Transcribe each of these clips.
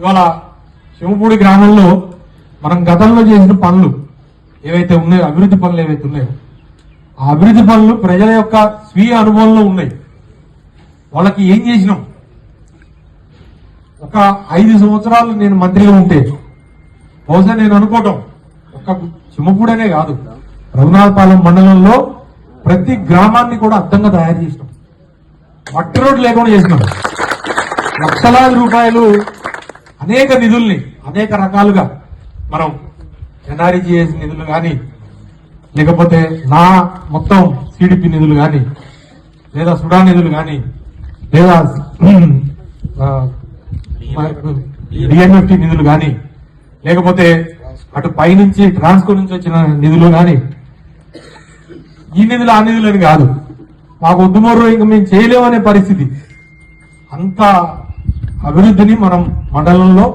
ఇవాళ శివపూడి గ్రామంలో మనం గతంలో చేసిన పనులు ఏవైతే ఉన్నాయో, అభివృద్ధి పనులు ఏవైతే ఉన్నాయో, ఆ అభివృద్ధి పనులు ప్రజల యొక్క స్వీయ అనుభవంలో ఉన్నాయి. వాళ్ళకి ఏం చేసినాం? ఒక 5 సంవత్సరాలు నేను మంత్రిగా ఉంటే బహుశా నేను అనుకోవటం ఒక చిమ్మపూడనే కాదు, రఘునాథపాలెం మండలంలో ప్రతి గ్రామాన్ని కూడా అద్దంగా తయారు చేసినాం. మట్టి రోడ్లు లేకుండా చేసినాం. లక్షలాది రూపాయలు అనేక నిధుల్ని అనేక రకాలుగా మనం ఎన్ఆర్ఈజీఎస్ నిధులు కానీ, లేకపోతే నా మొత్తం సిడిపి నిధులు కానీ, లేదా సుడా నిధులు కానీ, లేదా డిఎన్ఎఫ్టి నిధులు కానీ, లేకపోతే అటు పైనుంచి ట్రాన్స్కో నుంచి వచ్చిన నిధులు కానీ, ఈ నిధులు ఆ నిధులని కాదు, మాకు వద్దుమర్రో ఇంకా మేము చేయలేమనే పరిస్థితి. అంత అభివృద్ధిని మనం మండలంలో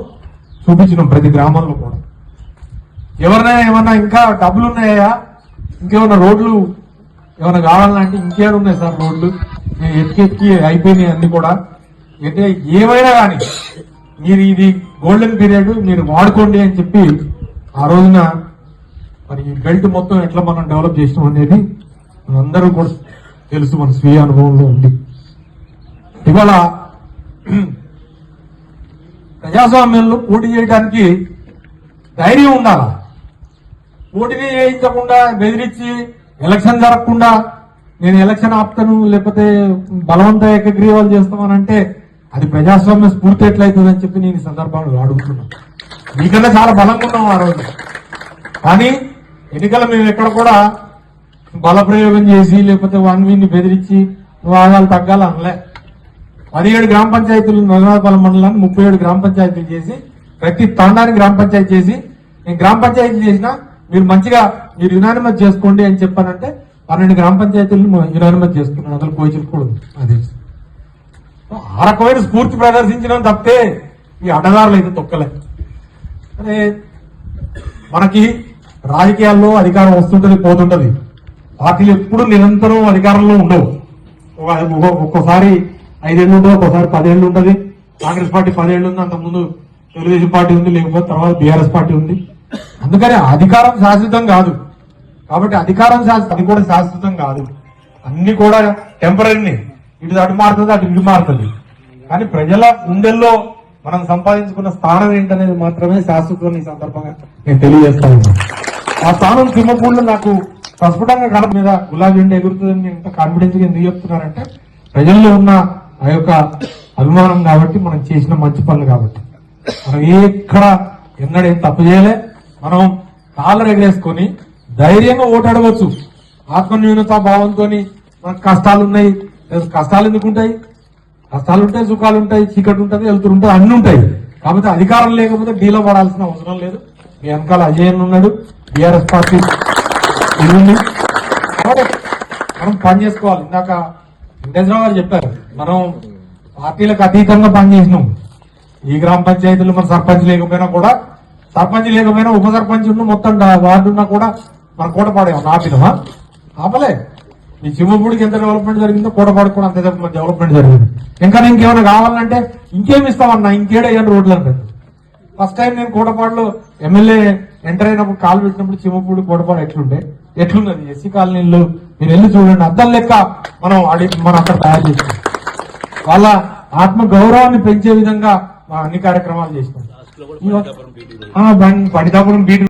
చూపించినాం, ప్రతి గ్రామంలో కూడా. ఎవరైనా ఏమన్నా ఇంకా డబ్బులు ఉన్నాయా, ఇంకేమన్నా రోడ్లు ఏమైనా కావాలంటే ఇంకేడున్నాయి సార్ రోడ్లు, నేను ఎత్తికెత్తి అయిపోయినాయి అన్ని కూడా. అంటే ఏమైనా కానీ మీరు ఇది గోల్డెన్ పీరియడ్ మీరు వాడుకోండి అని చెప్పి ఆ రోజున మరి ఈ బెల్ట్ మొత్తం ఎట్లా మనం డెవలప్ చేసినాం అనేది మనందరూ కూడా తెలుసు, మన స్వీయ అనుభవంలో ఉంది. ఇవాళ ప్రజాస్వామ్యంలో పోటీ చేయడానికి ధైర్యం ఉండాలా. పోటీని చేయించకుండా బెదిరించి ఎలక్షన్ జరగకుండా నేను ఎలక్షన్ ఆపుతాను లేకపోతే బలవంత ఏకగ్రీవాలు చేస్తామనంటే అది ప్రజాస్వామ్య స్ఫూర్తి ఎట్లయితుందని చెప్పి నేను ఈ సందర్భంలో అడుగుతున్నాను. మీకన్నా చాలా బలంగా ఉన్నాం ఆ రోజు, కానీ ఎన్నికలు మేము ఎక్కడ కూడా బలప్రయోగం చేసి లేకపోతే వన్వీని బెదిరించి నువ్వు ఆగాలు తగ్గాలి అనలే. 17 గ్రామ పంచాయతీలు రఘునాథపాలెం మండలాన్ని 37 గ్రామ పంచాయతీలు చేసి, ప్రతి తండానికి గ్రామ పంచాయతీ చేసి, నేను గ్రామ పంచాయతీ చేసినా మీరు మంచిగా మీరు యునానిమస్ చేసుకోండి అని చెప్పానంటే 12 గ్రామ పంచాయతీలను యునానిమస్ చేసుకున్నాను. అసలు పోయించకూడదు. అది ఆ రకమైన స్ఫూర్తి ప్రదర్శించడం తప్పితే ఈ అడ్డదారులు అయితే తొక్కలే. అదే మనకి రాజకీయాల్లో అధికారం వస్తుంటది పోతుంటది. పార్టీలు ఎప్పుడు నిరంతరం అధికారంలో ఉండవు. ఒక్కోసారి 5 ఏళ్ళు ఉంటుంది, ఒక్కోసారి 10 ఏళ్ళు ఉంటుంది. కాంగ్రెస్ పార్టీ 10 ఏళ్ళు ఉంది, అంతకుముందు తెలుగుదేశం పార్టీ ఉంది, లేకపోతే తర్వాత బీఆర్ఎస్ పార్టీ ఉంది. అందుకని అధికారం శాశ్వతం కాదు. కాబట్టి అధికారం అది కూడా శాశ్వతం కాదు. అన్ని కూడా టెంపరీని, ఇటు అటు మారుతుంది, అటు ఇటు మారుతుంది. కానీ ప్రజల గుండెల్లో మనం సంపాదించుకున్న స్థానం ఏంటనేది మాత్రమే శాశ్వతం. ఈ సందర్భంగా నేను తెలియజేస్తా ఉన్నాను. ఆ స్థానం తిమ్మపూడిలో నాకు ప్రస్ఫుటంగా కడప మీద గులాబీ జెండా ఎగురుతుందని నేను ఇంత కాన్ఫిడెన్స్ గా ఎందుకు చెప్తున్నానంటే ప్రజల్లో ఉన్న ఆ యొక్క అభిమానం కాబట్టి, మనం చేసిన మంచి పనులు కాబట్టి. మనం ఎక్కడ ఎన్నడేం తప్పు చేయలే. మనం కాళ్ళ ఎగరేసుకొని ధైర్యంగా ఓటాడవచ్చు. ఆత్మన్యూనతా భావంతో మనకు కష్టాలు ఉన్నాయి, కష్టాలు ఎందుకుంటాయి? కష్టాలు ఉంటాయి, సుఖాలు ఉంటాయి, చీకటి ఉంటుంది, వెళ్తూ ఉంటుంది, అన్ని ఉంటాయి. కాబట్టి అధికారం లేకపోతే డీలో పడాల్సిన అవసరం లేదు. మీ వెనకాల అజయన్ ఉన్నాడు, బీఆర్ఎస్ పార్టీ ఇది. కాబట్టి మనం పని చేసుకోవాలి. ఇందాక వెంకటేశ్వరరావు గారు చెప్పారు, మనం పార్టీలకు అతీతంగా పనిచేసినాం. ఈ గ్రామ పంచాయతీలు మన సర్పంచ్ లేకపోయినా కూడా, సర్పంచ్ లేకపోయినా ఉప సర్పంచ్ ఉన్న మొత్తం వార్డు ఉన్నా కూడా మన కోటపాడేమన్నా ఆపినమా? ఆపలే. ఈ చిమ్మపూడికి ఎంత డెవలప్మెంట్ జరిగిందో కోటపాడు కూడా అంతే డెవలప్మెంట్ జరిగింది. ఇంకా ఇంకేమైనా కావాలంటే ఇంకేమి ఇస్తామన్నా, ఇంకేడయ్యాను రోడ్లు అంటారు. ఫస్ట్ టైం నేను కోటపాడులో ఎమ్మెల్యే ఎంటర్ అయినప్పుడు కాలు పెట్టినప్పుడు చిమ్మపూడి కోటపాడు ఎట్లున్నది ఎస్సీ కాలనీలు మీరు వెళ్ళి చూడండి. అద్దం లెక్క మనం అక్కడ తయారు చేసినాం. వాళ్ళ ఆత్మ గౌరవాన్ని పెంచే విధంగా అన్ని కార్యక్రమాలు చేసినాం. పడితాపురం బీటీ